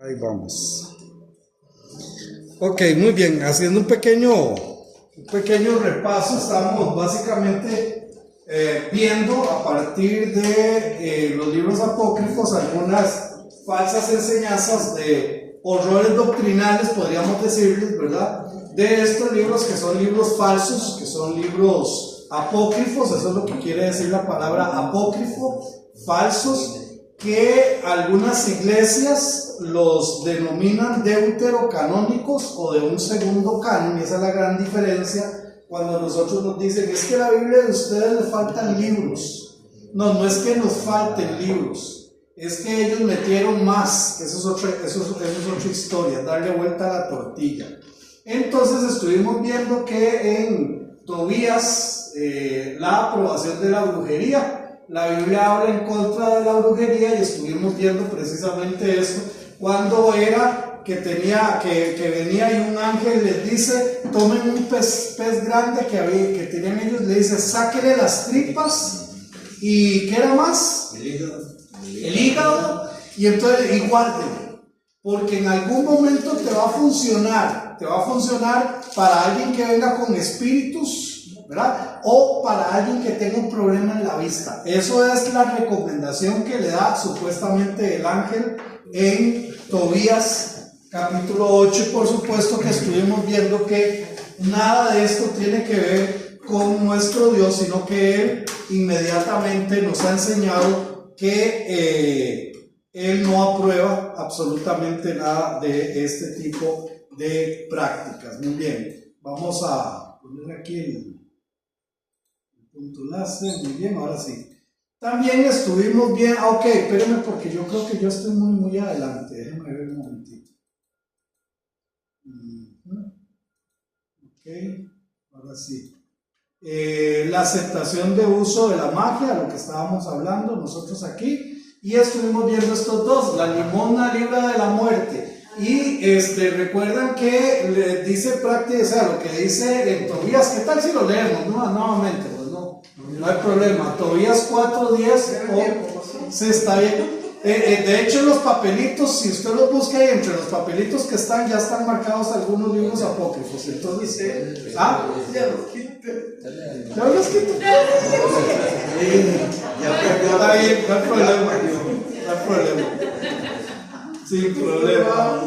Ahí vamos. Ok, muy bien. Haciendo un pequeño repaso, estamos básicamente viendo a partir de los libros apócrifos algunas falsas enseñanzas de horrores doctrinales, podríamos decirles, ¿verdad? De estos libros que son libros falsos, que son libros apócrifos, eso es lo que quiere decir la palabra apócrifo, falsos, que algunas iglesias los denominan deuterocanónicos o de un segundo canon, y esa es la gran diferencia cuando nosotros nos dicen, es que a la Biblia de ustedes le faltan libros. No, no es que nos falten libros, es que ellos metieron más, eso es otra historia, darle vuelta a la tortilla. Entonces estuvimos viendo que en Tobías, la aprobación de la brujería, la Biblia habla en contra de la brujería, y estuvimos viendo precisamente eso, cuando era que venía y un ángel les dice, tomen un pez grande que tenían ellos, le dice, sáquele las tripas, y ¿qué era más? El hígado, y entonces, y guárdenlo, porque en algún momento te va a funcionar para alguien que venga con espíritus, ¿verdad? O para alguien que tenga un problema en la vista. Eso es la recomendación que le da supuestamente el ángel en Tobías capítulo 8, y por supuesto que estuvimos viendo que nada de esto tiene que ver con nuestro Dios, sino que Él inmediatamente nos ha enseñado que Él no aprueba absolutamente nada de este tipo de prácticas. Muy bien, vamos a poner aquí el punto enlace. Muy bien, ahora sí. También estuvimos bien. Ok, espérenme porque yo creo que yo estoy muy adelante. Déjenme ver un momentito. Ok, ahora sí. La aceptación de uso de la magia, lo que estábamos hablando nosotros aquí. Y estuvimos viendo estos dos, la limosna libra de la muerte. Y recuerdan que le dice prácticamente, o sea, lo que dice en Tobías, ¿qué tal si lo leemos nuevamente? Pues no hay problema. Tobías 4:10, se está bien. De hecho, los papelitos, si usted los busca ahí, entre los papelitos que están, ya están marcados algunos libros apócrifos. Entonces, ya los quito. Está bien, no hay problema. Sin problema.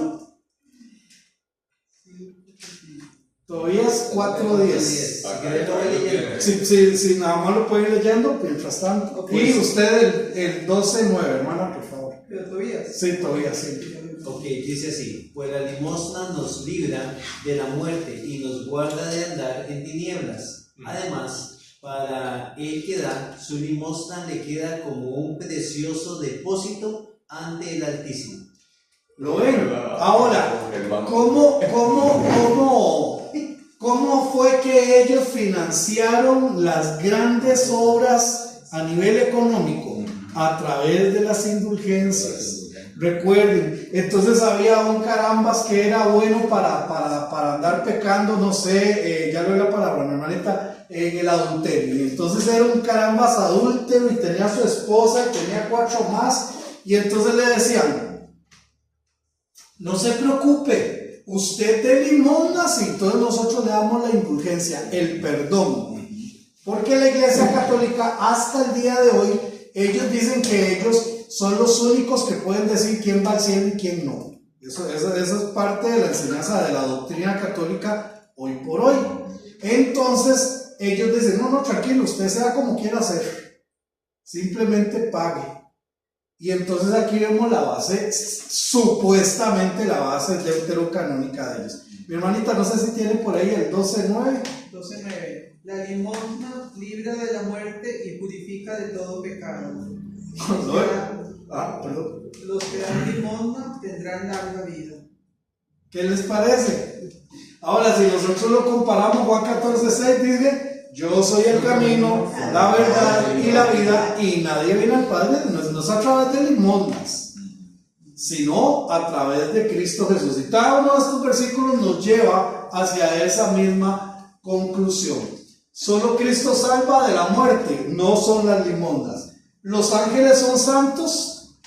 Tobías 4:10. Si nada más lo puede ir leyendo, mientras tanto. Y usted el 12:9, hermana, por favor. ¿De Tobías? Sí, Tobías, sí. Ok, dice así: pues la limosna nos libra de la muerte y nos guarda de andar en tinieblas. Además, para el que da, su limosna le queda como un precioso depósito ante el Altísimo. ¿Lo ven? Ahora, ¿cómo fue que ellos financiaron las grandes obras a nivel económico? A través de las indulgencias. Recuerden, entonces había un carambas que era bueno para andar pecando, no sé, ya lo vi la palabra, mi hermanita, en el adulterio. Y entonces era un carambas adúltero y tenía a su esposa y tenía 4 más. Y entonces le decían, no se preocupe, usted de limosnas, y entonces nosotros le damos la indulgencia, el perdón. Porque la Iglesia Católica hasta el día de hoy, ellos dicen que ellos son los únicos que pueden decir quién va al cielo y quién no. Eso es parte de la enseñanza de la doctrina católica hoy por hoy. Entonces ellos dicen, no, tranquilo, usted sea como quiera hacer, simplemente pague. Y entonces aquí vemos la base, supuestamente la base deuterocanónica de ellos. Mi hermanita, no sé si tiene por ahí el 12:9. 12:9. La limosna libra de la muerte y purifica de todo pecado. Los que dan limosna tendrán larga vida. ¿Qué les parece? Ahora, si nosotros lo comparamos, Juan 14:6 dice, yo soy el camino, la verdad y la vida, y nadie viene al Padre, no es a través de limosnas, sino a través de Cristo Jesús. Y cada uno de estos versículos nos lleva hacia esa misma conclusión. Solo Cristo salva de la muerte, no son las limosnas. Los ángeles son santos.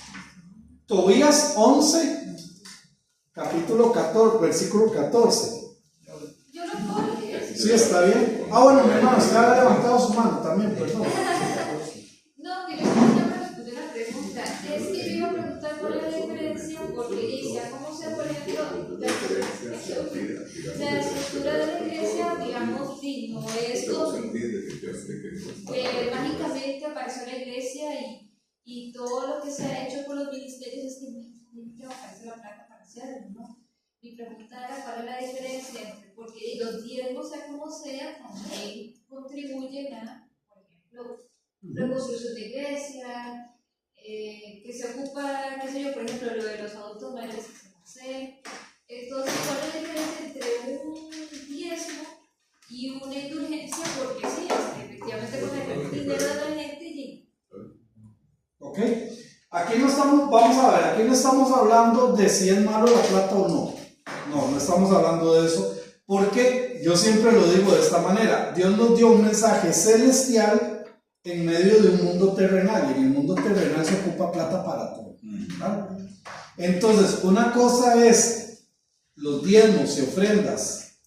Tobías 11, capítulo 14, versículo 14. Yo lo puedo leer. Sí, está bien. Ah, bueno, mi hermano, usted ha levantado su mano también, perdón. No, que yo quería responder la pregunta. Es que yo iba a preguntar cuál es la diferencia, porque dice, ¿cómo sea, por ejemplo, la estructura de la iglesia, digamos, sí, no es todo, que mágicamente apareció la iglesia y todo lo que se ha hecho por los ministerios es que mágicamente aparece la plata para hacerlo, ¿no? Mi pregunta era cuál es la diferencia entre, porque los diezmos, sea como sea, también contribuyen a, por ejemplo, reconstrucción de iglesia, que se ocupa, qué sé yo, por ejemplo, lo de los adultos mayores que se va a hacer. Entonces, ¿cuál es la diferencia entre un diezmo y una indulgencia? Porque sí, efectivamente con el dinero de la gente y... Ok. Aquí no estamos, vamos a ver, aquí no estamos hablando de si es malo la plata o no. No estamos hablando de eso. Porque yo siempre lo digo de esta manera. Dios nos dio un mensaje celestial en medio de un mundo terrenal. Y en el mundo terrenal se ocupa plata para todo, ¿verdad? Entonces, una cosa es los diezmos y ofrendas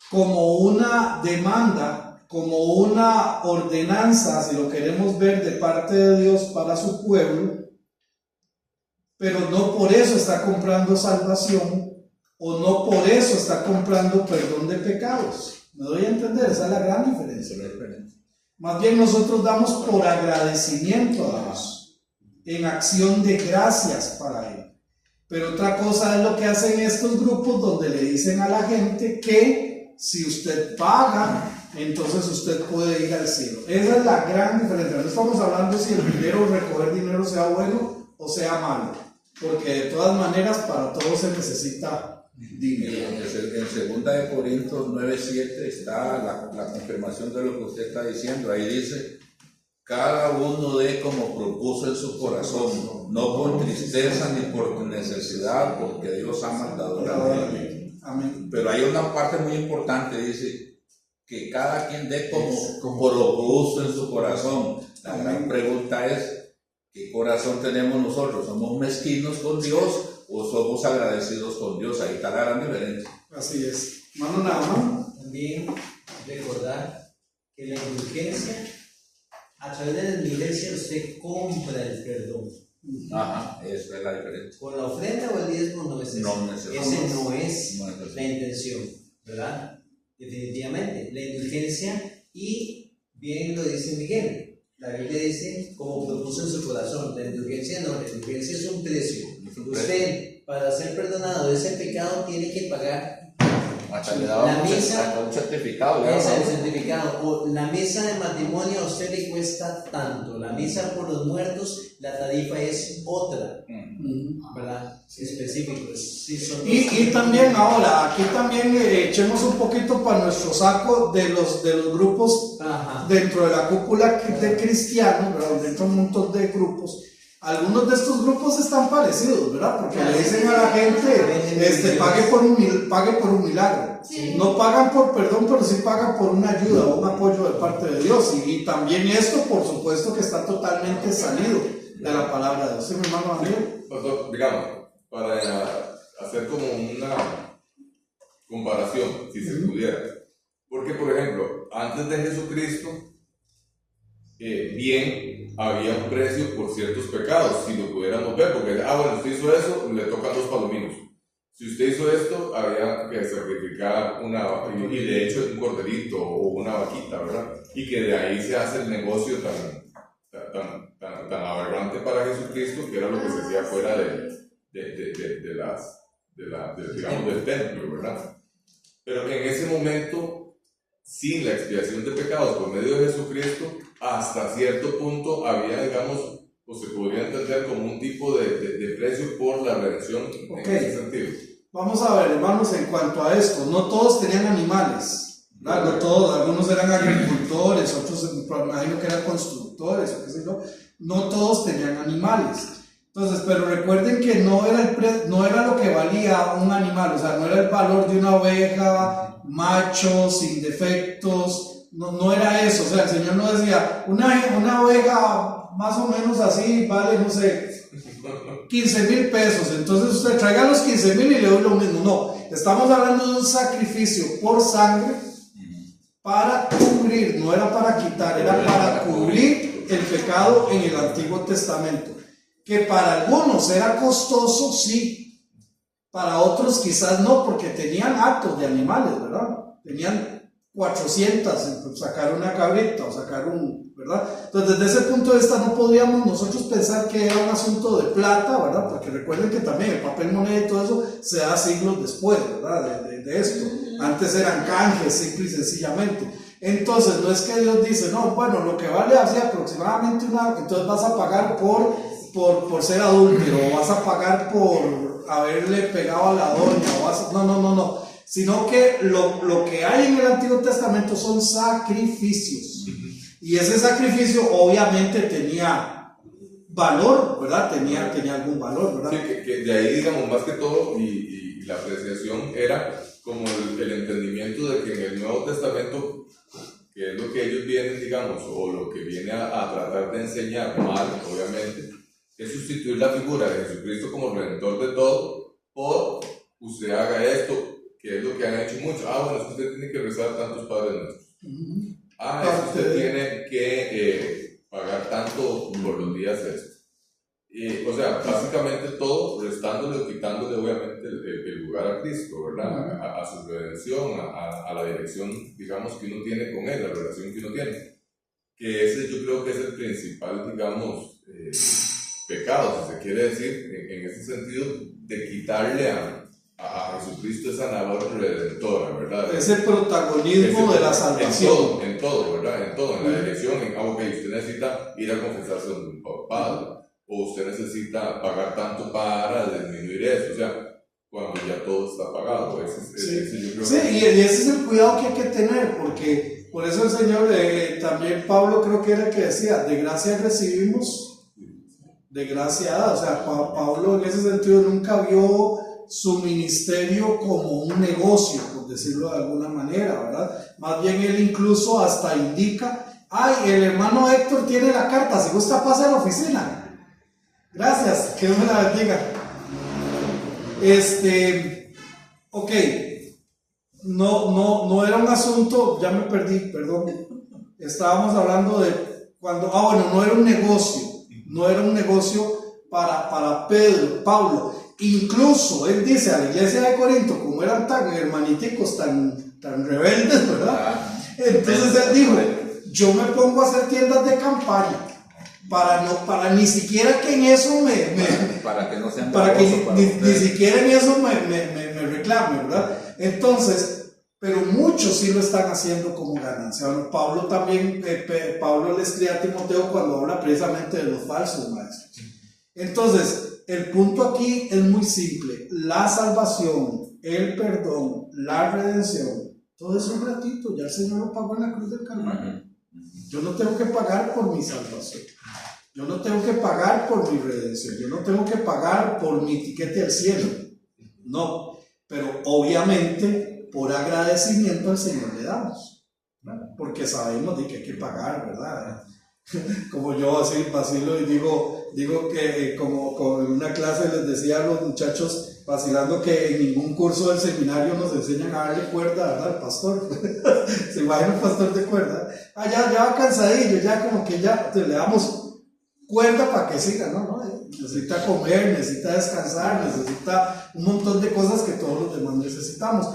como una demanda, como una ordenanza, si lo queremos ver, de parte de Dios para su pueblo, pero no por eso está comprando salvación o no por eso está comprando perdón de pecados. ¿Me doy a entender? Esa es la gran diferencia. Más bien nosotros damos por agradecimiento a Dios, en acción de gracias para Él. Pero otra cosa es lo que hacen estos grupos donde le dicen a la gente que si usted paga, entonces usted puede ir al cielo. Esa es la gran diferencia. No estamos hablando si el dinero, recoger dinero sea bueno o sea malo, porque de todas maneras para todo se necesita dinero. En 2 Corintios 9:7 está la confirmación de lo que usted está diciendo. Ahí dice: cada uno dé como propuso en su corazón, no por tristeza ni por necesidad, porque Dios ama al dador. Amén. Pero hay una parte muy importante, dice que cada quien dé como propuso en su corazón. La gran pregunta es: ¿qué corazón tenemos nosotros? ¿Somos mezquinos con Dios o somos agradecidos con Dios? Ahí está la gran diferencia. Así es. Mano Nahman. También recordar que la indulgencia, a través de la indulgencia usted compra el perdón. Ajá, esa es la diferencia. Con la ofrenda o el diezmo no es eso. No es eso. Ese no es No es eso. la intención, ¿verdad? Definitivamente. La indulgencia, y bien lo dice Miguel, la Biblia dice como propuso en su corazón. La indulgencia no, la indulgencia es un precio. Usted, para ser perdonado de ese pecado, tiene que pagar Hasta le daba la misa, un certificado. es el certificado. O la misa de matrimonio a usted le cuesta tanto. La misa por los muertos, la tarifa es otra, ¿verdad? Específico. Sí, son Y también ahora, aquí también echemos un poquito para nuestro saco de los grupos. Ajá. Dentro de la cúpula de cristianos, ¿verdad? Dentro de un montón de grupos. Algunos de estos grupos están parecidos, ¿verdad? Porque le dicen a la gente, pague por un milagro. Sí. No pagan por perdón, pero sí pagan por una ayuda o un apoyo de parte de Dios. Y también esto, por supuesto, que está totalmente salido de la palabra de Dios. ¿Sí, mi hermano Daniel? Pastor, digamos, para hacer como una comparación, si se pudiera. Porque, por ejemplo, antes de Jesucristo, bien, había un precio por ciertos pecados, si lo pudiéramos ver, porque, bueno, usted hizo eso, le tocan 2 palominos. Si usted hizo esto, había que sacrificar y de hecho un corderito o una vaquita, ¿verdad? Y que de ahí se hace el negocio tan aberrante para Jesucristo, que era lo que se hacía fuera digamos, del templo, ¿verdad? Pero en ese momento, sin la expiación de pecados por medio de Jesucristo, hasta cierto punto había, digamos, o se podría entender como un tipo de precio por la redención, en ese sentido. Vamos a ver, hermanos, en cuanto a esto, no todos tenían animales, ¿verdad? No todos, algunos eran agricultores, otros me imagino que eran constructores o qué sé yo, no todos tenían animales. Entonces, pero recuerden que no era lo que valía un animal, o sea, no era el valor de una oveja, macho, sin defectos, no era eso. O sea, el Señor no decía, una oveja más o menos así vale, no sé, 15,000 pesos, entonces usted traiga los 15,000 y le doy lo mismo. No, estamos hablando de un sacrificio por sangre para cubrir, no era para quitar, era para cubrir el pecado en el Antiguo Testamento. Que para algunos era costoso, sí, para otros quizás no, porque tenían actos de animales, ¿verdad? Tenían 400, sacar una cabrita o sacar un, ¿verdad? Entonces desde ese punto de vista no podíamos nosotros pensar que era un asunto de plata, ¿verdad? Porque recuerden que también el papel moneda y todo eso se da siglos después, ¿verdad? De esto. Antes eran canjes, simple y sencillamente. Entonces no es que Dios dice, no, bueno, lo que vale así aproximadamente entonces vas a pagar por ser adúltero, o vas a pagar por haberle pegado a la doña, no, sino que lo que hay en el Antiguo Testamento son sacrificios, y ese sacrificio obviamente tenía valor, ¿verdad? Tenía algún valor, ¿verdad? Sí, que de ahí, digamos, más que todo, y la apreciación era como el entendimiento de que en el Nuevo Testamento, que es lo que ellos vienen, digamos, o lo que viene a tratar de enseñar mal, obviamente, es sustituir la figura de Jesucristo como redentor de todo por usted haga esto, que es lo que han hecho muchos. Bueno, es que usted tiene que rezar tantos padres nuestros. Es que usted tiene que pagar tanto por los días estos. O sea, básicamente todo restándole o quitándole obviamente el lugar a Cristo, ¿verdad? A su redención, a la dirección, digamos, que uno tiene con Él, la relación que uno tiene. Que ese yo creo que es el principal, digamos, pecado, si se quiere decir, en ese sentido, de quitarle a Jesucristo esa labor redentora, ¿verdad? Ese protagonismo de la salvación. En todo, ¿verdad? En todo, en la dirección, usted necesita ir a confesarse con un padre, o usted necesita pagar tanto para disminuir eso, o sea, cuando ya todo está pagado. Y ese es el cuidado que hay que tener, porque por eso el Señor, también Pablo creo que era el que decía, de gracia recibimos, de gracia dada. O sea, Pablo en ese sentido nunca vio su ministerio como un negocio, por decirlo de alguna manera, ¿verdad? Más bien él incluso hasta indica, el hermano Héctor tiene la carta, si gusta pase a la oficina. Gracias, que Dios me la bendiga. Ok, no era un asunto, ya me perdí, perdón. Estábamos hablando de cuando, no era un negocio para Pablo. Incluso él dice a la iglesia de Corinto, como eran tan hermaniticos, tan rebeldes, ¿verdad? Entonces él dijo, yo me pongo a hacer tiendas de campaña para ni siquiera que en eso para que no sean para que ni ustedes. siquiera en eso me reclame, ¿verdad? Entonces, pero muchos sí lo están haciendo como ganancia. Bueno, Pablo también, Pablo le escribe a Timoteo cuando habla precisamente de los falsos maestros. Entonces, el punto aquí es muy simple: la salvación, el perdón, la redención, todo eso es gratuito, ya el Señor lo pagó en la cruz del Calvario. Yo no tengo que pagar por mi salvación, yo no tengo que pagar por mi redención, yo no tengo que pagar por mi tiquete al cielo, no, pero obviamente por agradecimiento al Señor le damos, ¿verdad? Porque sabemos de que hay que pagar, ¿verdad? Como yo así vacilo y digo que como en una clase les decía a los muchachos vacilando que en ningún curso del seminario nos enseñan a darle cuerda, ¿verdad? El pastor, se imagina un pastor de cuerda, ya va cansadillo, ya como que ya entonces le damos cuerda para que siga, ¿no? Necesita comer, necesita descansar, necesita un montón de cosas que todos los demás necesitamos,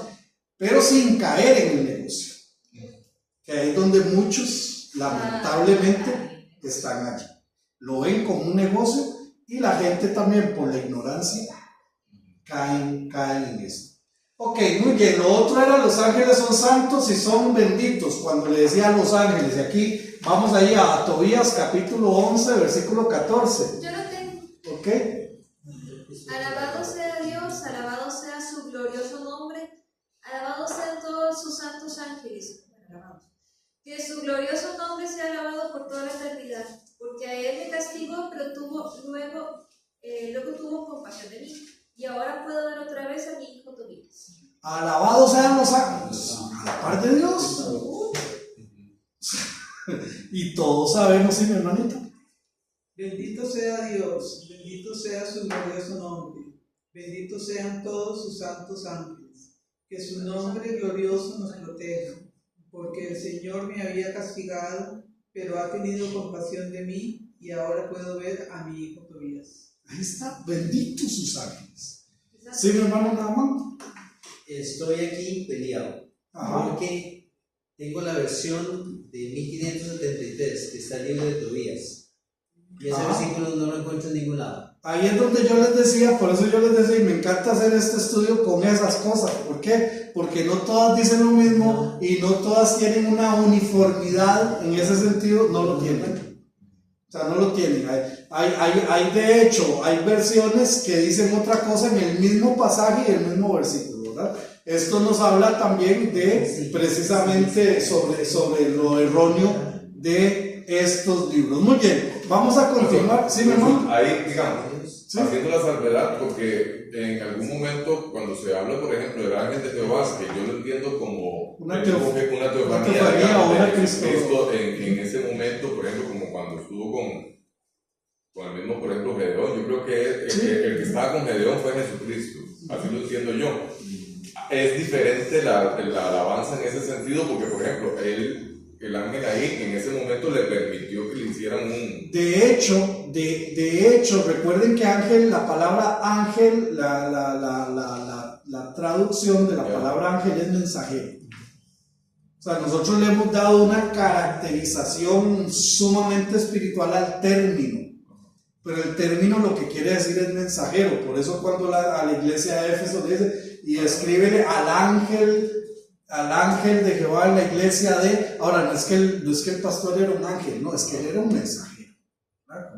pero sin caer en el negocio, que ahí es donde muchos lamentablemente están allí, lo ven como un negocio, y la gente también por la ignorancia caen en eso. Ok, muy bien. Lo otro era: los ángeles son santos y son benditos. Cuando le decía a los ángeles, y aquí vamos ahí a Tobías capítulo 11 versículo 14. Yo lo tengo. Ok, Alabado sea Dios, alabado sea su glorioso nombre, alabados sean todos sus santos ángeles. Alabados. Que su glorioso nombre sea alabado por toda la eternidad, porque a él me castigó, pero luego tuvo compasión de mí, y ahora puedo ver otra vez a mi hijo Tobías. alabados sean los ángeles, a la par de Dios. Y todos sabemos, ¿sí, mi hermanito? Bendito sea Dios, bendito sea su glorioso nombre, benditos sean todos sus santos ángeles, que su nombre glorioso nos proteja, porque el Señor me había castigado, pero ha tenido compasión de mí, y ahora puedo ver a mi hijo Tobías. Ahí está, benditos sus ángeles. Sí, mi hermano Naaman. Estoy aquí peleado. Ajá. Porque tengo la versión de 1573, que está el libro de Tobías. Y ese Ajá. versículo no lo encuentro en ningún lado. Ahí es donde yo les decía, por eso yo les decía, y me encanta hacer este estudio con esas cosas. ¿Por qué? Porque no todas dicen lo mismo y no todas tienen una uniformidad en ese sentido, no lo tienen. O sea, no lo tienen. Hay de hecho, hay versiones que dicen otra cosa en el mismo pasaje y el mismo versículo, ¿verdad? Esto nos habla también de precisamente sobre lo erróneo de estos libros. Muy bien, vamos a continuar. ¿Sí, mi hermano? Ahí, digamos, Sí. haciendo la salvedad, porque en algún momento, cuando se habla, por ejemplo, del ángel de Jehová, que yo lo entiendo como Una teofanía, teofanía o una de Cristo. Cristo en ese momento, por ejemplo, como cuando estuvo con el mismo, por ejemplo, Gedeón. Yo creo que el que estaba con Gedeón fue Jesucristo, así lo entiendo yo. Es diferente la alabanza en ese sentido, porque, por ejemplo, el ángel ahí en ese momento le permitió que le hicieran un... De hecho, recuerden que ángel, la palabra ángel, la traducción de la palabra ángel es mensajero. O sea, nosotros le hemos dado una caracterización sumamente espiritual al término, pero el término lo que quiere decir es mensajero. Por eso cuando a la iglesia de Éfeso dice, y escríbele al ángel de Jehová en la iglesia de... Ahora, no es que el pastor era un ángel, no, es que él era un mensajero, ¿verdad?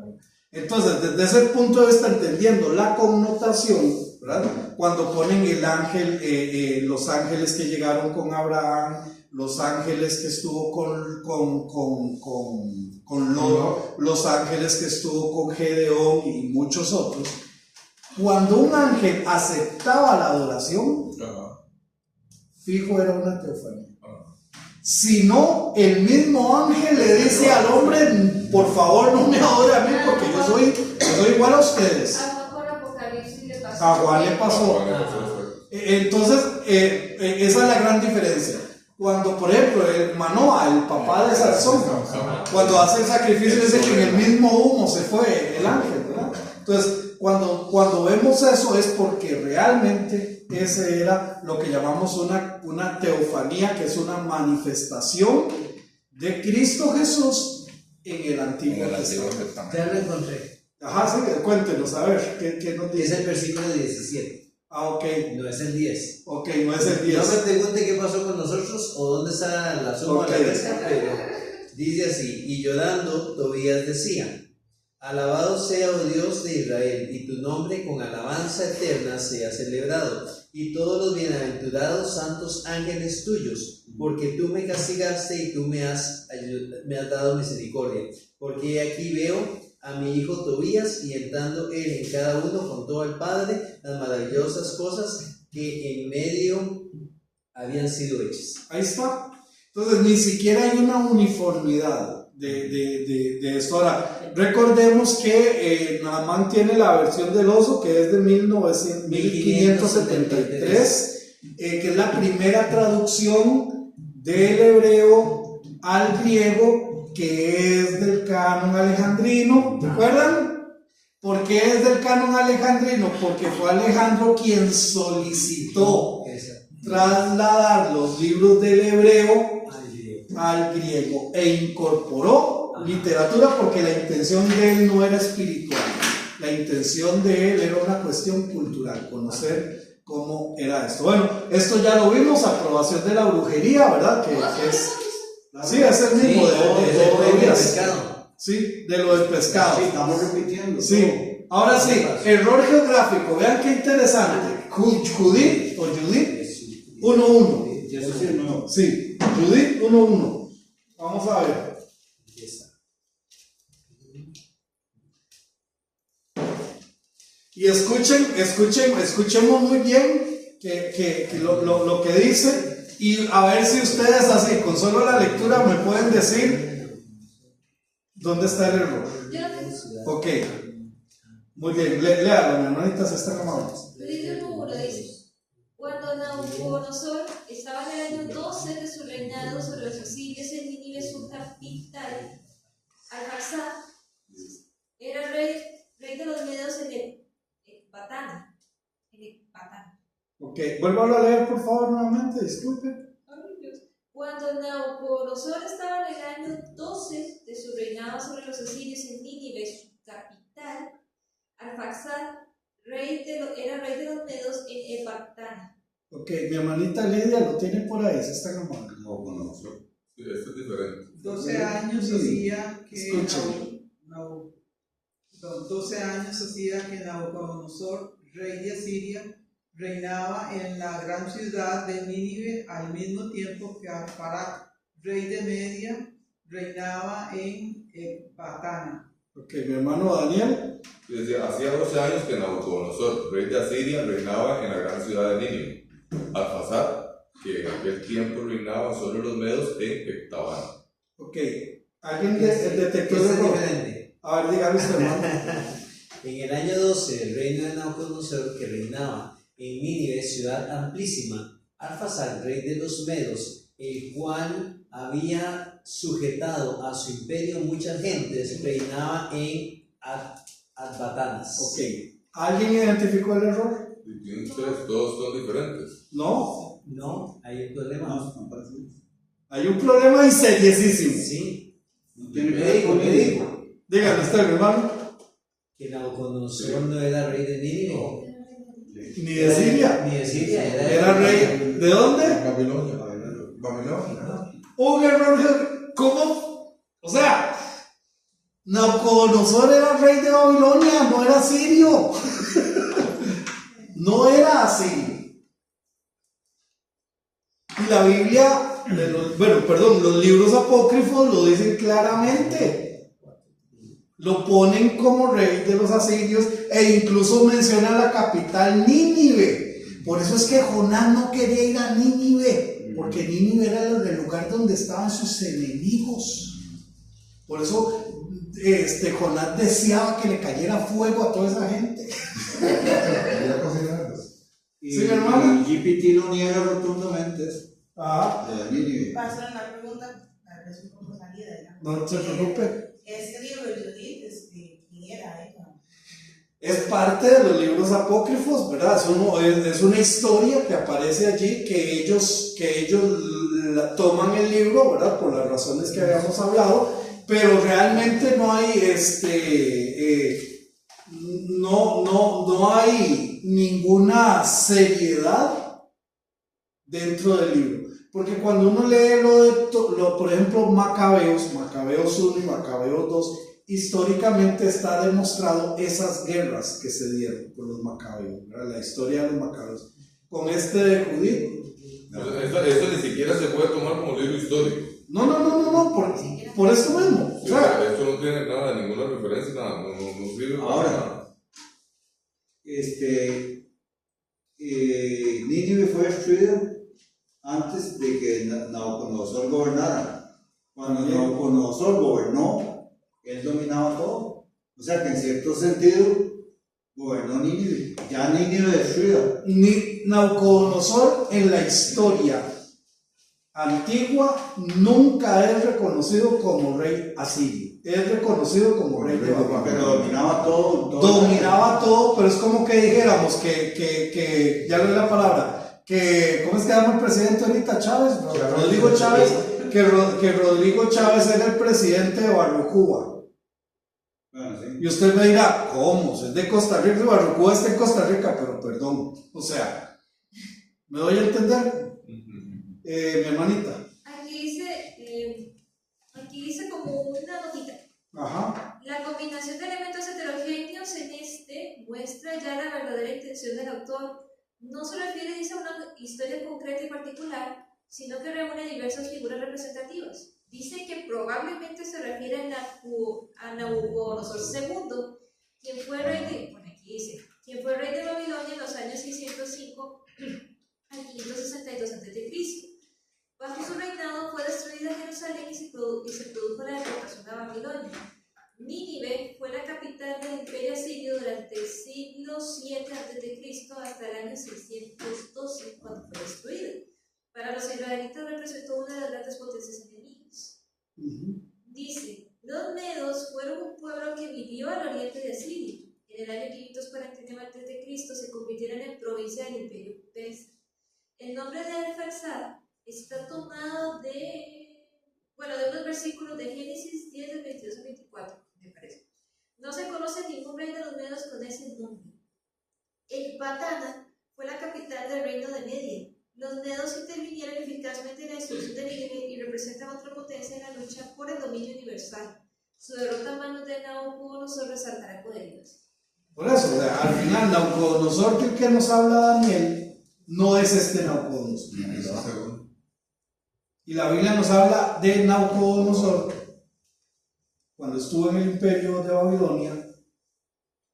Entonces, desde ese punto de vista, entendiendo la connotación, ¿verdad? Cuando ponen el ángel, los ángeles que llegaron con Abraham, los ángeles que estuvo con Lot, los ángeles que estuvo con Gedeón y muchos otros, cuando un ángel aceptaba la adoración, fijo era una teofanía. Si no, el mismo ángel le dice al hombre, por favor no me adore a mí porque yo soy igual a ustedes. A Juan por Apocalipsis le pasó. A Juan le pasó. Entonces, esa es la gran diferencia. Cuando, por ejemplo, el Manoah, el papá de Sansón, cuando hace el sacrificio, dice que en el mismo humo se fue el ángel, ¿verdad? Entonces, cuando vemos eso es porque realmente ese era lo que llamamos una teofanía, que es una manifestación de Cristo Jesús en el Antiguo Testamento. Ya lo encontré. Ajá, sí, cuéntenos, a ver, ¿qué nos Es dice? el versículo 17. Ah, ok, No es el 10. ok, no es el 10. No me pregunte qué pasó con nosotros o dónde está la suma Ok. de la resta, pero dice así: y llorando, Tobías decía: alabado sea, oh Dios de Israel, y tu nombre con alabanza eterna sea celebrado, y todos los bienaventurados santos ángeles tuyos, porque tú me castigaste y tú me has dado misericordia. Porque aquí veo a mi hijo Tobías, y entrando él en cada uno con todo el Padre las maravillosas cosas que en medio habían sido hechas. Ahí está. Entonces, ni siquiera hay una uniformidad de esto. Ahora, recordemos que Naaman tiene la versión del oso, que es de 1573, que es la primera traducción del hebreo al griego, que es del canon alejandrino. ¿Recuerdan? ¿Por qué es del canon alejandrino? Porque fue Alejandro quien solicitó trasladar los libros del hebreo al griego e incorporó literatura, porque la intención de él no era espiritual, la intención de él era una cuestión cultural, conocer cómo era esto. Bueno, esto ya lo vimos, aprobación de la brujería, ¿verdad? Que es, sí, es el mismo de pescado. Sí, de lo del pescado. Sí, estamos repitiendo. Sí, ahora sí, error geográfico, vean qué interesante. Judith o Judith 1:1. Eso sí es nuevo. Sí, Judith 1:1. Vamos a ver. Y escuchemos muy bien lo que dice, y a ver si ustedes así, con solo la lectura, me pueden decir ¿Dónde está el error? Yo lo tengo. Ok, muy bien, léalo, mi hermanita, se está acabando. Dice el número, dice: cuando Nabucodonosor estaba en el año 12 de su reinado sobre los asirios en Nínive, su capital, Arphaxad era rey de los medos en Ecbatana. Ok, vuélvalo a leer por favor nuevamente, disculpe. Cuando Nabucodonosor estaba en el año 12 de su reinado sobre los asirios en Nínive, su capital, Arphaxad era rey de los medos en Ecbatana. Ok, mi hermanita Lidia lo tiene por ahí, se está acabando. No conozco. Sí, esto es diferente. 12 años Sí. hacía que Escuchen. 12 años hacía que Nabucodonosor, rey de Asiria, reinaba en la gran ciudad de Nínive, al mismo tiempo que Arfarat, rey de Media, reinaba en Ecbatana. Ok, mi hermano Daniel. Y decía, hacía 12 años que Nabucodonosor, rey de Asiria, reinaba en la gran ciudad de Nínive. Alfazad, que en aquel tiempo reinaba sobre los medos en Ecbatana. Ok, ¿alguien detectó ¿Qué el es error? diferente? A ver, dígame usted, hermano. En el año 12, el reino de Nabucodonosor, que reinaba en Nínive, ciudad amplísima, Arphaxad, rey de los medos, el cual había sujetado a su imperio muchas gentes, reinaba en Ecbatanas. Ok, ¿alguien identificó el error? Y tienen ustedes, todos son diferentes. No, No, hay un problema. hay un problema y seriosísimo. Sí, Me dijo. Dígame usted, mi hermano. que Nabucodonosor no era rey de Nínive. Ni de Siria. Ni de Siria, Era rey. ¿De dónde? Babilonia. Babilonia. Un error. ¿Cómo? O sea, Nabucodonosor era rey de Babilonia, no era sirio. No era así. Y la Biblia, los libros apócrifos lo dicen claramente. Lo ponen como rey de los asirios e incluso menciona la capital Nínive. Por eso es que Jonás no quería ir a Nínive, porque Nínive era el lugar donde estaban sus enemigos. Por eso Jonás deseaba que le cayera fuego a toda esa gente. Y Sí, mi hermano. GPT lo niega rotundamente. Ah, De Nínive. Paso a la pregunta, tal vez un poco salida, no se preocupe. Ese libro de Judith, ¿quién era ella? Es parte de los libros apócrifos, ¿verdad? Es una historia que aparece allí que ellos toman el libro, ¿verdad? Por las razones que habíamos hablado, pero realmente no hay no hay ninguna seriedad dentro del libro. Porque cuando uno lee por ejemplo, Macabeos 1 y Macabeos 2, históricamente está demostrado esas guerras que se dieron por los Macabeos, ¿verdad? La historia de los Macabeos. Con de Judith. Eso ni siquiera se puede tomar como libro histórico. No, por eso mismo. O sea, Esto no tiene nada, ninguna referencia, nada, no sirve para Ahora, nada. Nínive fue destruida antes de que Nabucodonosor gobernara. Cuando Nabucodonosor gobernó, él dominaba todo. O sea que en cierto sentido gobernó Nínive. Ya Nínive destruida. Nabucodonosor en la historia antigua nunca es reconocido como rey asirio. Es reconocido como rey de Babilonia. Pero dominaba todo. Dominaba todo, pero es como que dijéramos que ya no es la palabra, ¿cómo es que llama el presidente ahorita? Chávez, Rodrigo Chávez, que Rodrigo Chávez era el presidente de Barrocuba. Bueno, sí. Y usted me dirá, ¿cómo? Es de Costa Rica, Barrocuba está en Costa Rica, pero perdón, o sea, ¿me doy a entender? Mi hermanita. Aquí dice como una notita. Ajá. La combinación de elementos heterogéneos en muestra ya la verdadera intención del autor. No se refiere, dice, a una historia concreta y particular, sino que reúne diversas figuras representativas. Dice que probablemente se refiere a Nabucodonosor II, quien fue rey de Babilonia en los años 605 al 562 a.C. Bajo su reinado fue destruida Jerusalén y se produjo la deportación a Babilonia. Nínive fue la capital del imperio asirio durante el siglo VII a.C. hasta el año 612, cuando fue destruida. Para los israelitas representó una de las grandes potencias enemigas. Dice, los medos fueron un pueblo que vivió al oriente de Asiria. En el año 549 a.C. se convirtieron en provincia del imperio persa. El nombre de Arfaxad está tomado de unos versículos de Génesis 10, del 22 al 24, me parece. No se conoce ningún rey de los medos con ese nombre. Ecbatana fue la capital del reino de Media. Los medos intervinieron eficazmente en la destrucción de Nínive y representan otra potencia en la lucha por el dominio universal. Su derrota en manos de Nabucodonosor resaltará poderíos. Por eso, o sea, al final, Nabucodonosor que nos habla Daniel no es este Nabucodonosor. Y la Biblia nos habla de Nabucodonosor cuando estuvo en el imperio de Babilonia,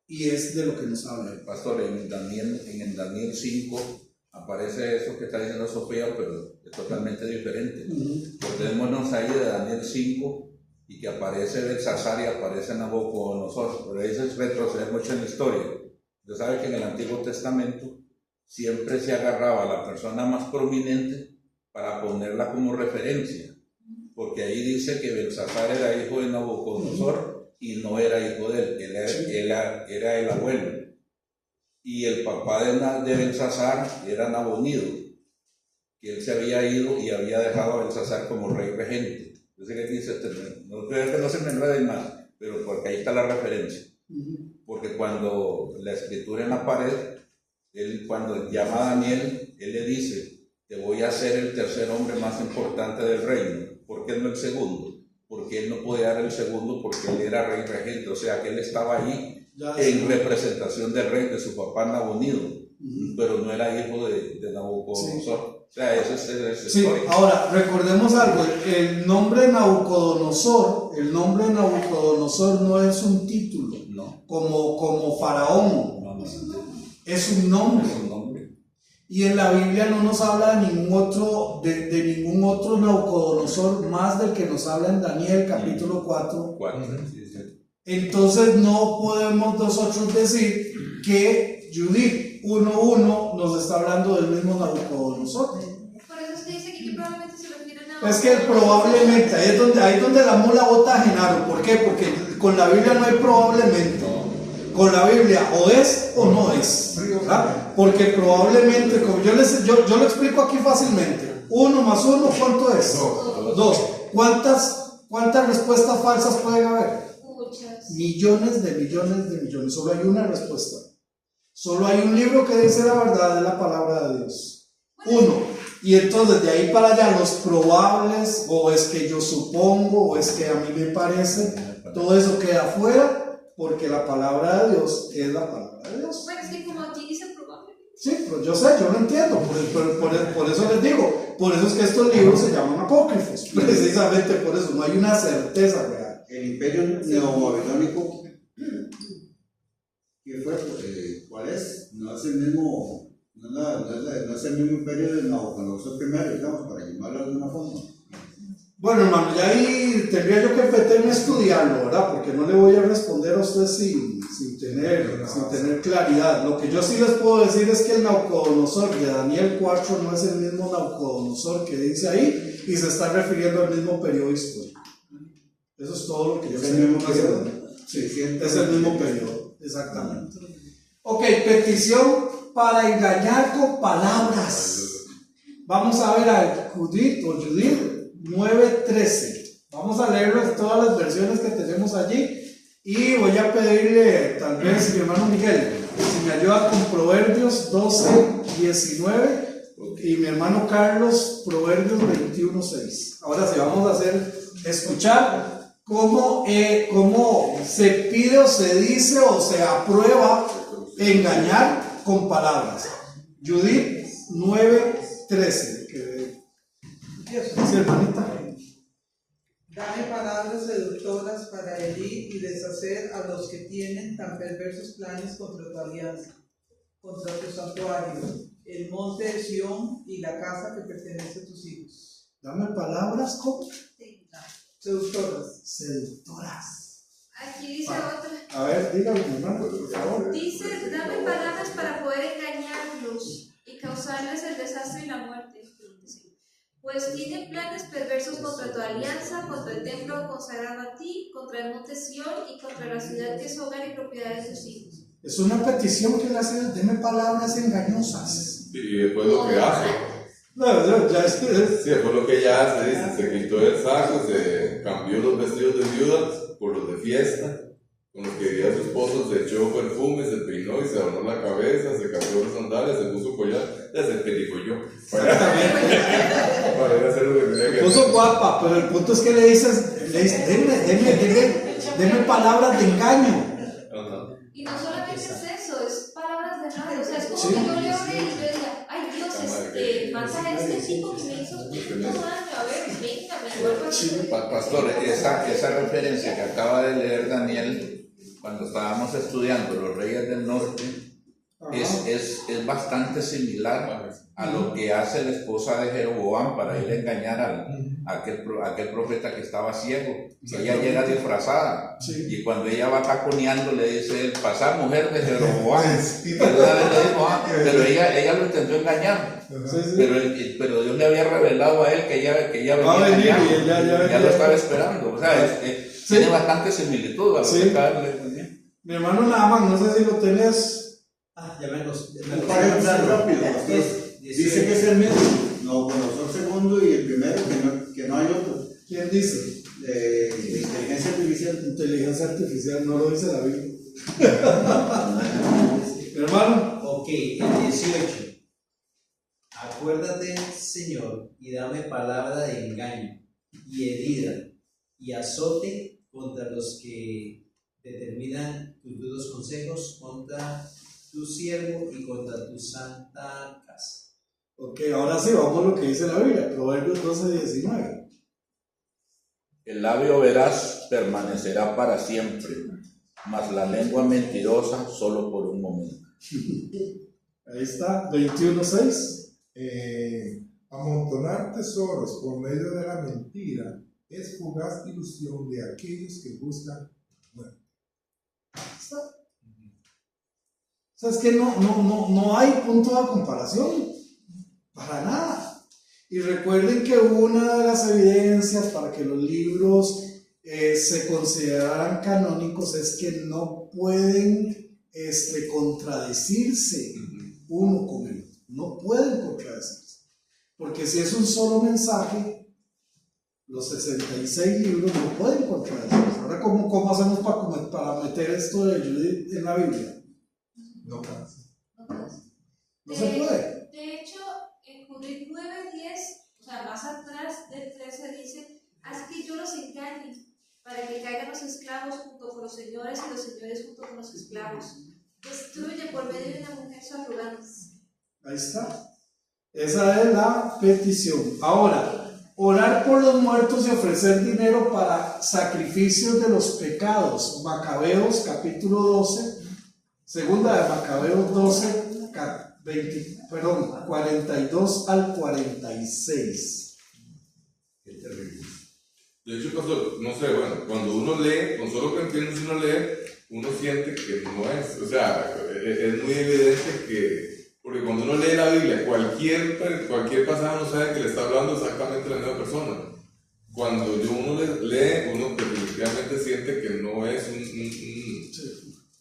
y es de lo que nos habla. Pastor, en el Daniel 5 aparece eso que está diciendo Sofía, pero es totalmente diferente. Acordémonos ahí de Daniel 5 y que aparece Belsasar y aparece Nabucodonosor, pero eso es retroceder mucho en la historia. Usted sabe que en el Antiguo Testamento siempre se agarraba a la persona más prominente para ponerla como referencia, porque ahí dice que Belsasar era hijo de Nabucodonosor y no era hijo de él, era el abuelo. Y el papá de Belsasar era Nabonido, que él se había ido y había dejado a Belsasar como rey regente. Yo sé que dice, no se me enreden más, pero porque ahí está la referencia. Porque cuando la escritura en la pared, cuando llama a Daniel, él le dice, te voy a hacer el tercer hombre más importante del reino. ¿Por qué no el segundo? Porque él no podía dar el segundo porque él era rey regente, o sea que él estaba ahí en representación del rey, de su papá Nabonido, pero no era hijo de Nabucodonosor. O sea, eso es sí, ahora, recordemos algo, el nombre Nabucodonosor no es un título, no. como faraón, es un nombre. Y en la Biblia no nos habla de ningún otro Nabucodonosor más del que nos habla en Daniel capítulo 4. Entonces no podemos nosotros decir que Judith 1:1 nos está hablando del mismo Nabucodonosor. Por eso es que dice que probablemente se refiere a Nabucodonosor. Es que probablemente, ahí es donde la mula bota a Genaro. ¿Por qué? Porque con la Biblia no hay probablemente. Con la Biblia o es o no es, ¿verdad? Porque probablemente, como yo lo explico aquí fácilmente, 1 más 1, ¿cuánto es? 2. ¿Cuántas respuestas falsas pueden haber? Muchas. Millones de millones. Solo hay una respuesta. Solo hay un libro que dice la verdad, es la palabra de Dios. 1. Y entonces de ahí para allá los probables, o es que yo supongo, o es que a mí me parece, todo eso queda afuera. Porque la palabra de Dios es la palabra de Dios. Bueno, es que como aquí dice probablemente. Sí, pero yo lo entiendo. Por eso les digo. Por eso es que estos libros se llaman apócrifos. Precisamente por eso. No hay una certeza real. El imperio neobabilónico, ¿qué fue? ¿Cuál es? No es el mismo. No es el mismo imperio de Nabucodonosor primero, digamos, para llamarlo de alguna forma. Bueno, hermano, ya ahí tendría yo que meterme a estudiarlo, ¿verdad? Porque no le voy a responder a usted sin tener claridad. Lo que yo sí les puedo decir es que el Nabucodonosor de Daniel 4 no es el mismo Nabucodonosor que dice ahí y se está refiriendo al mismo periodo histórico. Eso es todo lo que yo sé. ¿Es el mismo periodo? Sí, es el mismo periodo, exactamente. Ok, petición para engañar con palabras. Vamos a ver a Judith 9:13. Vamos a leer todas las versiones que tenemos allí y voy a pedirle, tal vez, mi hermano Miguel, si me ayuda con Proverbios 12:19 y mi hermano Carlos, Proverbios 21:6. Ahora sí, vamos a escuchar cómo se pide o se dice o se aprueba engañar con palabras. Judith 9:13. Sí, hermanita. Dame palabras seductoras para herir y deshacer a los que tienen tan perversos planes contra tu alianza, contra tu santuario, el monte de Sión y la casa que pertenece a tus hijos. Dame palabras como Seductoras. seductoras. Aquí dice otra. A ver, dígame, mi hermano, por favor. Dice, dame palabras para poder engañarlos y causarles el desastre y la muerte. Pues tienen planes perversos contra tu alianza, contra el templo consagrado a ti, contra el monte Sión y contra la ciudad que es hogar y propiedad de tus hijos. Es una petición que le hace, deme palabras engañosas. Y después lo que hace. No, ya es. Sí, después lo que ella hace, dice, se quitó el saco, se cambió los vestidos de viuda por los de fiesta, con los que vivía su esposo, se echó perfume, se peinó y se adornó la cabeza, se cambió los sandalias, se puso collar, ya se perifolló. Para ir a hacer lo que tenía que Puso hacer. guapa, pero el punto es que le dices, deme palabras de engaño. Ajá. Y no solamente es eso, es palabras de rabia. O sea, es como Sí. que yo le oré y yo diga, ay Dios, mata a este tipo que me hizo tanto daño. A ver, venga, me vuelvo a decir. Pastor, esa referencia que acaba de leer Daniel cuando estábamos estudiando Los Reyes del Norte es bastante similar a lo que hace la esposa de Jeroboam para ir a engañar a aquel profeta que estaba ciego. Ella llega disfrazada y cuando ella va taconeando le dice, pasar mujer de Jeroboam. Pero ella lo intentó engañar. Pero Dios le había revelado a él que ella venía a engañar. Ya lo estaba esperando. O sea, tiene bastante similitud a lo que acaba de leer. Mi hermano Naaman, no sé si lo tenés. Ya me los Para empezar rápido, dice que es el mismo. Nabucodonosor segundo y el primero, que no hay otro. ¿Quién dice? De inteligencia artificial. Inteligencia artificial, no lo dice la Biblia. Mi hermano. Ok, el 18. Acuérdate, Señor, y dame palabra de engaño, y herida, y azote contra los que determinan tus duros consejos, contra tu siervo y contra tu santa casa. Ok, ahora sí, vamos a lo que dice la Biblia, Proverbios 12:19. El labio veraz permanecerá para siempre, mas la lengua mentirosa solo por un momento. Ahí está, 21:6. Amontonar tesoros por medio de la mentira es fugaz ilusión de aquellos que buscan muerte. O sea, es que no hay punto de comparación, para nada. Y recuerden que una de las evidencias para que los libros se consideraran canónicos es que no pueden contradecirse uno con el otro, no pueden contradecirse, porque si es un solo mensaje, los 66 libros no pueden contradecirse. Ahora, ¿cómo hacemos para meter esto de Judith en la Biblia? No cansa. No se puede. De hecho, en Judith 9:10, o sea, más atrás del 13 dice, haz que yo los engañe, para que caigan los esclavos junto con los señores y los señores junto con los esclavos. Destruye por medio de una mujer su arrogancia. Ahí está. Esa es la petición. Ahora, orar por los muertos y ofrecer dinero para sacrificios de los pecados. Macabeos capítulo 12, segunda de Macabeos 12, 42 al 46. Qué terrible. De hecho, pastor, no sé, bueno, cuando uno lee, con solo que entiende si uno lee, uno siente que no es, o sea, es muy evidente que, porque cuando uno lee la Biblia, cualquier pasaje uno sabe que le está hablando exactamente a la misma persona. Cuando uno lee, uno definitivamente siente que no es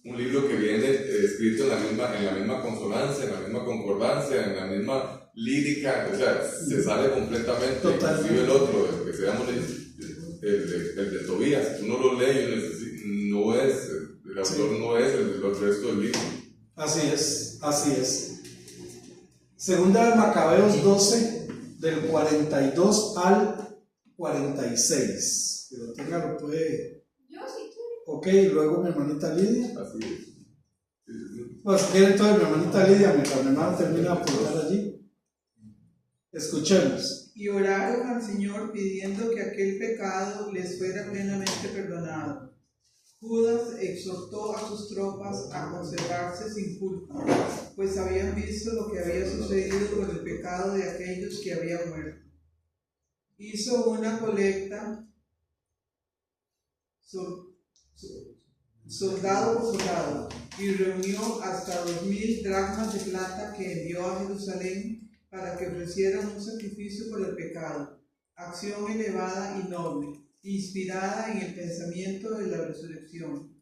un libro que viene escrito en la misma consonancia, en la misma concordancia, en la misma lírica, o sea, se sale completamente. Totalmente. Inclusive el otro, el que seamos el de Tobías, uno lo lee y no es, el autor no es el del resto del libro. Así es, así es. Segunda de Macabeos 12, del 42 al 46. Que lo tenga, lo puede. Yo sí quiero. Ok, luego mi hermanita Lidia. Así es. Pues si quiere entonces mi hermanita Lidia, mientras mi hermana termina de apuntar allí. Escuchemos. Y oraron al Señor pidiendo que aquel pecado les fuera plenamente perdonado. Judas exhortó a sus tropas a conservarse sin culpa, pues habían visto lo que había sucedido con el pecado de aquellos que habían muerto. hizo una colecta soldado por soldado y reunió hasta 2000 dracmas de plata que envió a Jerusalén para que ofrecieran un sacrificio por el pecado, acción elevada y noble, inspirada en el pensamiento de la resurrección,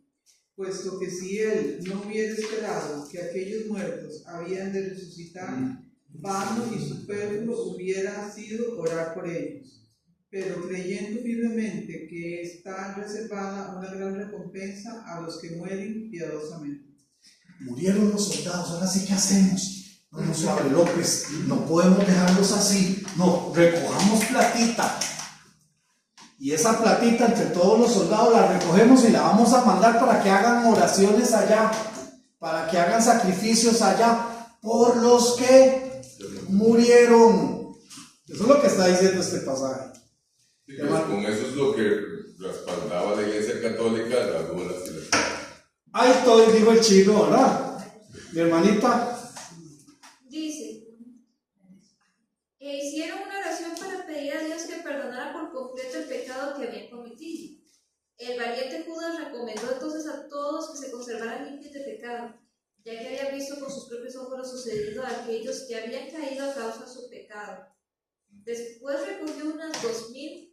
puesto que si él no hubiera esperado que aquellos muertos habían de resucitar, vano y superfluo hubiera sido orar por ellos. Pero creyendo firmemente que está reservada una gran recompensa a los que mueren piadosamente. Murieron los soldados, ahora sí, ¿qué hacemos? No, suave López, no podemos dejarlos así. No, recojamos platita. Y esa platita entre todos los soldados la recogemos y la vamos a mandar para que hagan oraciones allá, para que hagan sacrificios allá por los que murieron. Eso es lo que está diciendo este pasaje. Sí, pues con eso es lo que respaldaba la Iglesia Católica, las bolas y las... Ahí estoy, dijo el chino, ¿verdad? Mi hermanita. Dice, hicieron una oración para pedir a Dios que perdonara por completo el pecado que habían cometido. El valiente Judas recomendó entonces a todos que se conservaran limpios de pecado, ya que había visto con sus propios ojos lo sucedido a aquellos que habían caído a causa de su pecado. Después recogió unas 2000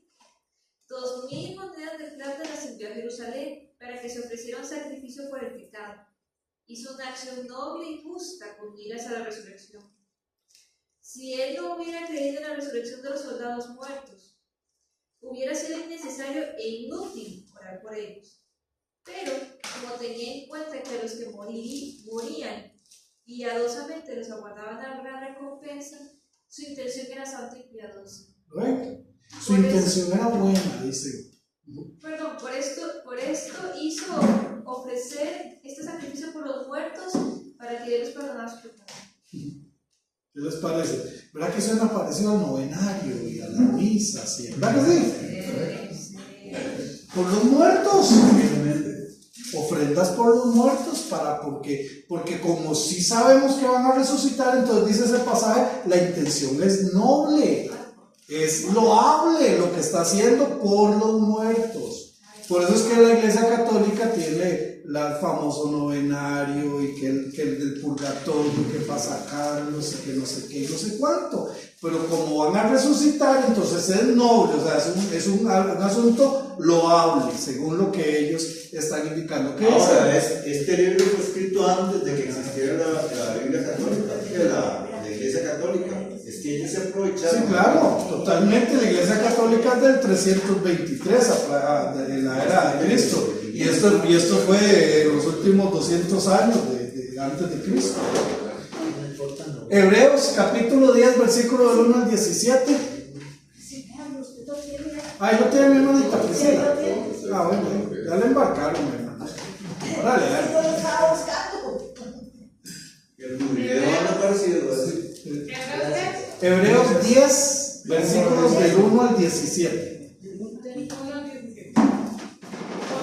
monedas de plata y las envió a Jerusalén para que se ofreciera un sacrificio por el pecado. Hizo una acción noble y justa con miras a la resurrección. Si él no hubiera creído en la resurrección de los soldados muertos, hubiera sido innecesario e inútil orar por ellos. Pero, como tenía en cuenta que a los que morían piadosamente los aguardaban la gran recompensa, su intención era santa y piadosa. Su intención era buena, dice. Perdón, por esto hizo ofrecer este sacrificio por los muertos para que Dios les perdonara sus pecados. ¿Qué les parece? ¿Verdad que suena parecido al novenario y a la misa? ¿Sí? ¿Verdad que sí? Por los muertos. Ofrendas por los muertos porque como si sabemos que van a resucitar, entonces dice ese pasaje, la intención es noble. Es loable lo que está haciendo por los muertos. Por eso es que la Iglesia Católica tiene el famoso novenario y que el del purgatorio, que pasa Carlos y que no sé qué y no sé cuánto. Pero como van a resucitar, entonces es noble, o sea, es un asunto loable, según lo que ellos están indicando. ¿Qué ahora, este libro fue escrito antes de que existiera la Biblia Católica, la Iglesia Católica. Es que ellos se aprovecharon. Sí, claro, totalmente. La Iglesia Católica es del 323 en la era de Cristo. Y esto fue en los últimos 200 años antes de Cristo. Hebreos capítulo 10, versículo del 1 al 17. Ahí lo tiene mi hermanita Priscila. Bueno, ya le embarcaron, mi hermana. Órale, El video no ha parecido así. Hebreos 10, versículos del 1 al 17.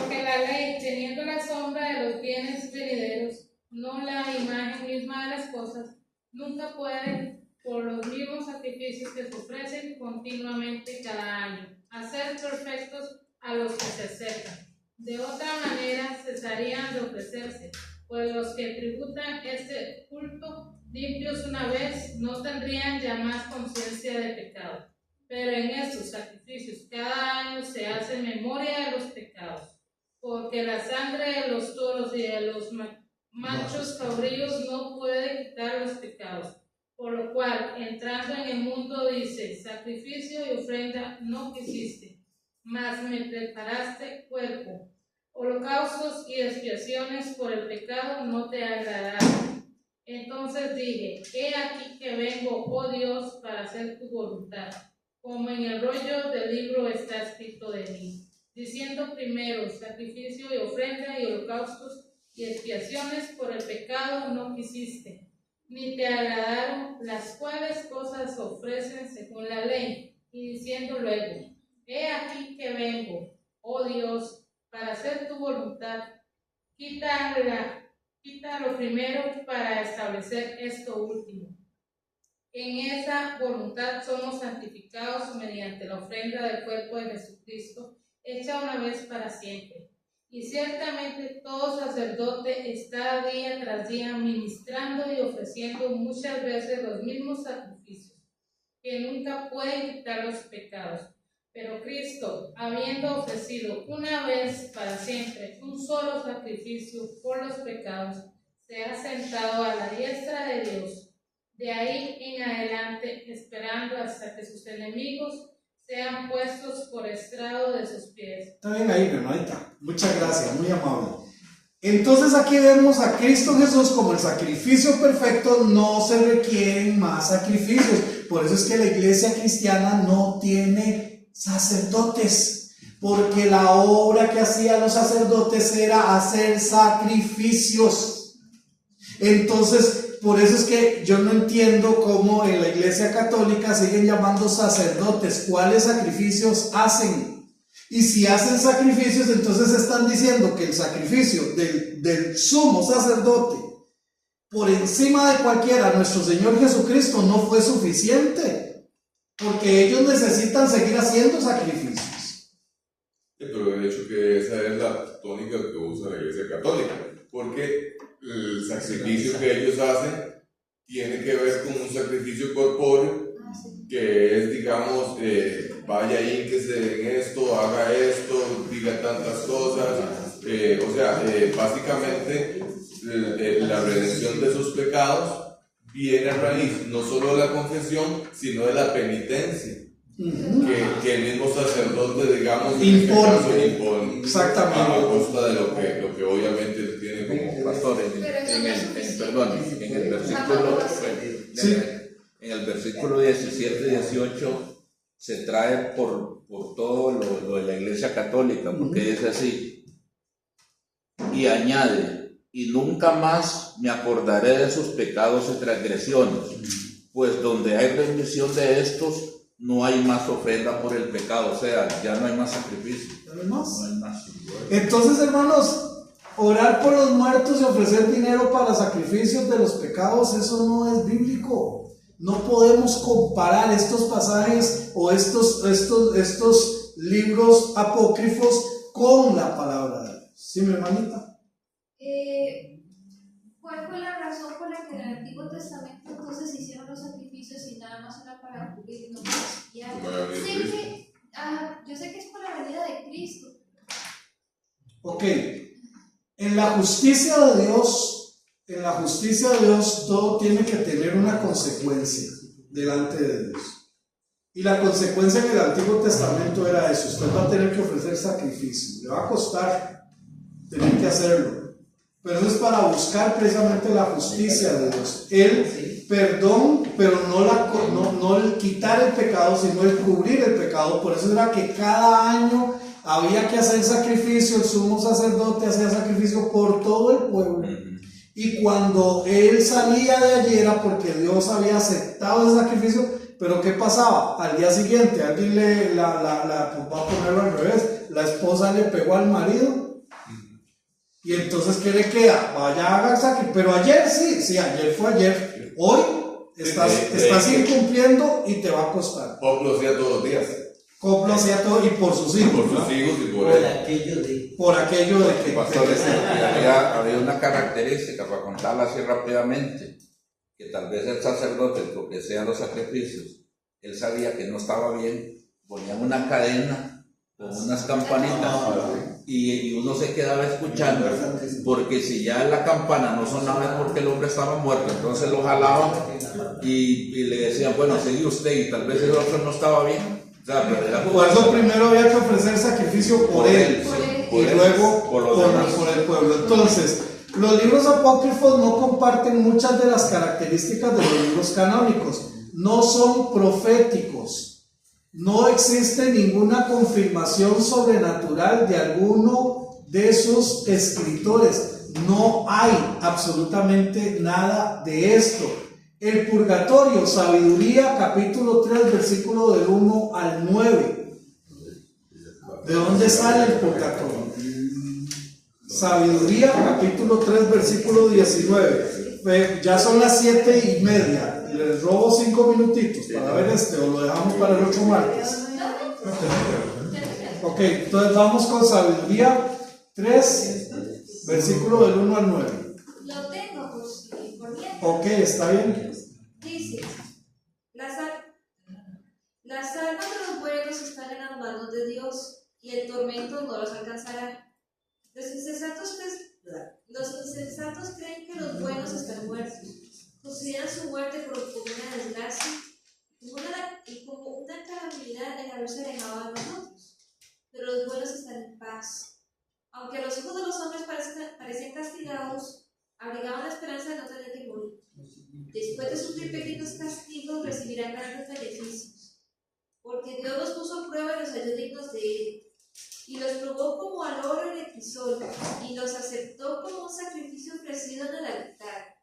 Porque la ley, teniendo la sombra de los bienes venideros, no la imagen misma de las cosas, nunca puede, por los mismos sacrificios que se ofrecen continuamente cada año, hacer perfectos a los que se acercan. De otra manera cesarían de ofrecerse, pues los que tributan este culto limpios una vez no tendrían ya más conciencia de pecado. Pero en estos sacrificios cada año se hace memoria de los pecados, porque la sangre de los toros y de los machos cabríos no puede quitar los pecados. Por lo cual, entrando en el mundo, dice, sacrificio y ofrenda no quisiste, mas me preparaste cuerpo. Holocaustos y expiaciones por el pecado no te agradaron. Entonces dije, he aquí que vengo, oh Dios, para hacer tu voluntad, como en el rollo del libro está escrito de mí, diciendo primero, sacrificio y ofrenda y holocaustos y expiaciones por el pecado no quisiste, ni te agradaron, las cuales cosas ofrecen según la ley, y diciendo luego, he aquí que vengo, oh Dios, para hacer tu voluntad, quita lo primero para establecer esto último. En esa voluntad somos santificados mediante la ofrenda del cuerpo de Jesucristo, hecha una vez para siempre. Y ciertamente todo sacerdote está día tras día ministrando y ofreciendo muchas veces los mismos sacrificios, que nunca pueden quitar los pecados. Pero Cristo, habiendo ofrecido una vez para siempre un solo sacrificio por los pecados, se ha sentado a la diestra de Dios. De ahí en adelante, esperando hasta que sus enemigos sean puestos por estrado de sus pies. Está bien ahí, hermanita. Muchas gracias, muy amable. Entonces aquí vemos a Cristo Jesús como el sacrificio perfecto, no se requieren más sacrificios. Por eso es que la iglesia cristiana no tiene sacerdotes, porque la obra que hacían los sacerdotes era hacer sacrificios. Entonces, por eso es que yo no entiendo cómo en la iglesia católica siguen llamando sacerdotes. ¿Cuáles sacrificios hacen? Y si hacen sacrificios, entonces están diciendo que el sacrificio del sumo sacerdote por encima de cualquiera, nuestro Señor Jesucristo, no fue suficiente, porque ellos necesitan seguir haciendo sacrificios. Pero de hecho que esa es la tónica que usa la iglesia católica, porque el sacrificio que ellos hacen tiene que ver con un sacrificio corpóreo, que es, digamos, vaya ahí, que se en esto, haga esto, diga tantas cosas, o sea, básicamente la redención de sus pecados viene a raíz no solo de la confesión, sino de la penitencia. Que el mismo sacerdote, digamos, impone exactamente a costa de lo que obviamente tiene como pastor. En el versículo, sí, en el versículo 17-18 se trae por todo lo de la iglesia católica, porque dice así, y añade, y nunca más me acordaré de sus pecados y transgresiones, pues donde hay remisión de estos, no hay más ofrenda por el pecado, o sea, ya no hay más sacrificio. ¿No hay más? No hay más. Entonces, hermanos, orar por los muertos y ofrecer dinero para sacrificios de los pecados, eso no es bíblico. No podemos comparar estos pasajes o estos libros apócrifos con la palabra de Dios. ¿Sí, mi hermanita? ¿Cuál fue la razón por la que en el Antiguo Testamento entonces se hicieron los sacrificios y nada más era para cubrir y no para expiar? Yo sé que es por la venida de Cristo. Ok, en la justicia de Dios todo tiene que tener una consecuencia delante de Dios. Y la consecuencia en el Antiguo Testamento era eso: usted va a tener que ofrecer sacrificio, le va a costar tener que hacerlo, pero eso es para buscar precisamente la justicia de Dios, el perdón, pero no el quitar el pecado, sino el cubrir el pecado. Por eso era que cada año había que hacer sacrificio, el sumo sacerdote hacía sacrificio por todo el pueblo. Y cuando él salía de allí era porque Dios había aceptado el sacrificio. Pero ¿qué pasaba? Al día siguiente alguien pues va a ponerlo al revés, la esposa le pegó al marido. Y entonces, ¿qué le queda? Vaya, haga el sacrificio. Pero ayer sí, ayer fue ayer. Hoy estás incumpliendo y te va a costar. Job lo hacía todos los días. Job lo hacía todo y por sus hijos. Por sus hijos y por él. Por aquello de que... Pastores, había una característica, para contarla así rápidamente, que tal vez el sacerdote, lo que sean los sacrificios, él sabía que no estaba bien, ponían una cadena con unas campanitas y uno se quedaba escuchando, porque si ya la campana no sonaba es porque el hombre estaba muerto, entonces lo jalaban y le decían, bueno, sigue usted, y tal vez el otro no estaba bien. O sea, por eso primero había que ofrecer sacrificio por él y luego por el pueblo. Entonces, los libros apócrifos no comparten muchas de las características de los libros canónicos. No son proféticos. No existe ninguna confirmación sobrenatural de alguno de sus escritores. No hay absolutamente nada de esto. El purgatorio, Sabiduría, capítulo 3, versículo del 1 al 9. ¿De dónde sale el purgatorio? Sabiduría, capítulo 3, versículo 19. Ya son las 7:30. les robo 5 minutitos para ver o lo dejamos para el otro martes. Ok, entonces vamos con Sabiduría 3, versículo del 1 al 9. Lo tengo por mientras. Ok, está bien. Dice, las almas de los buenos están en las manos de Dios, y el tormento no los alcanzará. Los insensatos creen que los buenos están muertos, consideran su muerte como una desgracia y como una calamidad el haberse alejado de nosotros. Pero los buenos están en paz. Aunque los ojos de los hombres parecen castigados, abrigaban la esperanza de no tener que morir. Después de sufrir pequeños castigos, recibirán grandes beneficios, porque Dios los puso a prueba y los halló dignos de él, y los probó como al oro en el crisol, y los aceptó como un sacrificio ofrecido en el altar.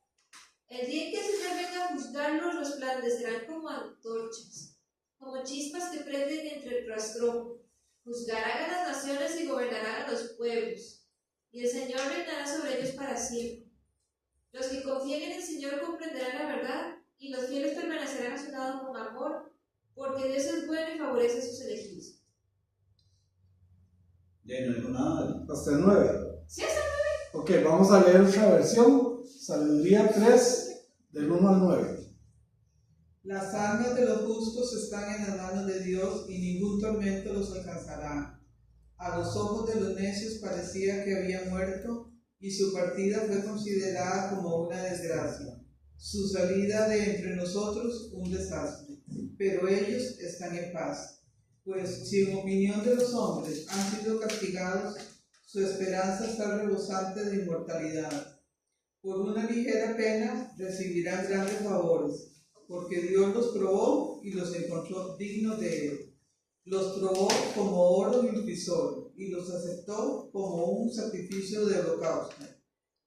El día en que el Señor venga a juzgarlos, resplandecerán como antorchas, como chispas que prenden entre el rastrojo. Juzgarán a las naciones y gobernarán a los pueblos, y el Señor reinará sobre ellos para siempre. Los que confíen en el Señor comprenderán la verdad, y los fieles permanecerán a su lado con amor, porque Dios es bueno y favorece a sus elegidos. Ya no dijo nada. Hasta el 9. ¿Sí hasta el 9? Ok, vamos a leer otra versión. Sabiduría 3, del 1 al 9. Las almas de los justos están en las manos de Dios, y ningún tormento los alcanzará. A los ojos de los necios parecía que había muerto, y su partida fue considerada como una desgracia. Su salida de entre nosotros un desastre. Pero ellos están en paz. Pues si en opinión de los hombres han sido castigados, su esperanza está rebosante de inmortalidad. Por una ligera pena recibirán grandes favores, porque Dios los probó y los encontró dignos de él. Los probó como oro y un crisol, y los aceptó como un sacrificio de holocausto.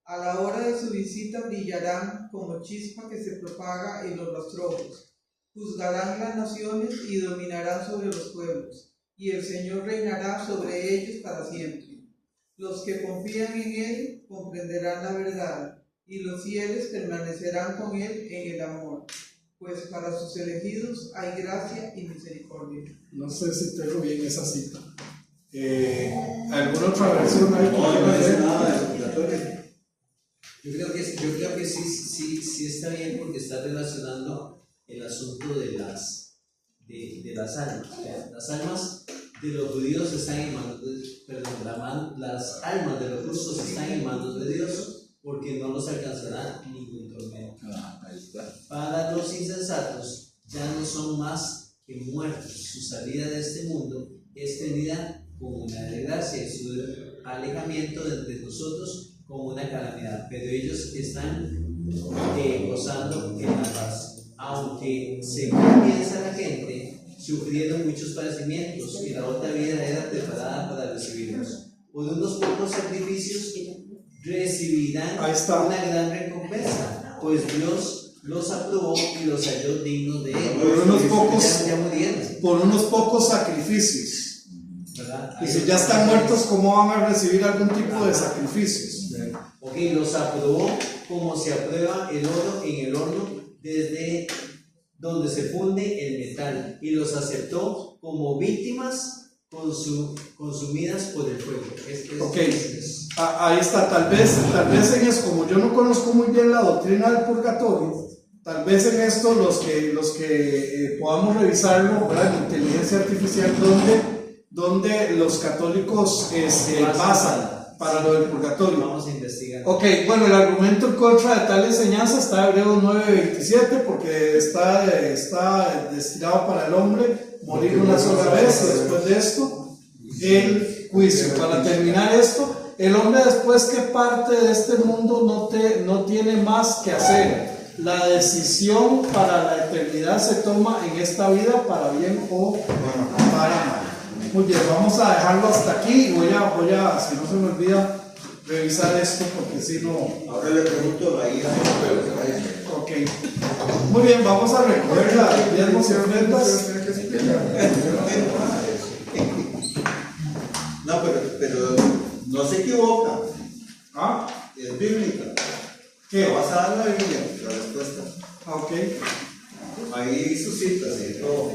A la hora de su visita brillarán como chispa que se propaga en los rastrojos. Juzgarán las naciones y dominarán sobre los pueblos, y el Señor reinará sobre ellos para siempre. Los que confían en Él comprenderán la verdad, y los fieles permanecerán con Él en el amor, pues para sus elegidos hay gracia y misericordia. No sé si tengo bien esa cita. ¿Alguna otra versión hay? No dice nada de suplicatorio. Yo creo que sí está bien, porque está relacionando el asunto de las almas. O sea, las almas de los judíos están en manos las almas de los justos están en manos de Dios, porque no los alcanzará ningún tormento. Ahí está. Para los insensatos ya no son más que muertos. Su salida de este mundo es tenida como una desgracia, y su alejamiento de entre nosotros como una calamidad. Pero ellos están gozando en la paz. Aunque según piensa la gente, sufrieron muchos padecimientos, y la otra vida era preparada para recibirlos. Por unos pocos sacrificios recibirán una gran recompensa, pues Dios los aprobó y los halló dignos de él. Por unos pocos sacrificios. ¿Verdad? Y si ya están muertos, ¿cómo van a recibir algún tipo de sacrificios? Ok, los aprobó como se aprueba el oro en el horno, desde donde se funde el metal, y los aceptó como víctimas consumidas por el fuego. Ok, ahí está. Tal vez en eso, como yo no conozco muy bien la doctrina del purgatorio, tal vez en esto los que podamos revisarlo, ¿verdad? En inteligencia artificial, donde los católicos basan para lo del purgatorio. Vamos a investigar. Ok, bueno, el argumento en contra de tal enseñanza está en Hebreos 9:27, porque está destinado para el hombre morir una sola vez, y después de esto el juicio. Para terminar esto, el hombre, después que parte de este mundo, no tiene más que hacer. La decisión para la eternidad se toma en esta vida, para bien o para mal. Muy bien, vamos a dejarlo hasta aquí. Voy a, si no se me olvida, revisar esto, porque si no... Ahora le pregunto a Ida. Ok. Muy bien, vamos a recoger las diezmos y ofrendas. No, pero no se equivoca. ¿Ah? Es bíblica. ¿Qué? Está basada en la Biblia, la respuesta. Ah, ok. Ahí sus citas y todo.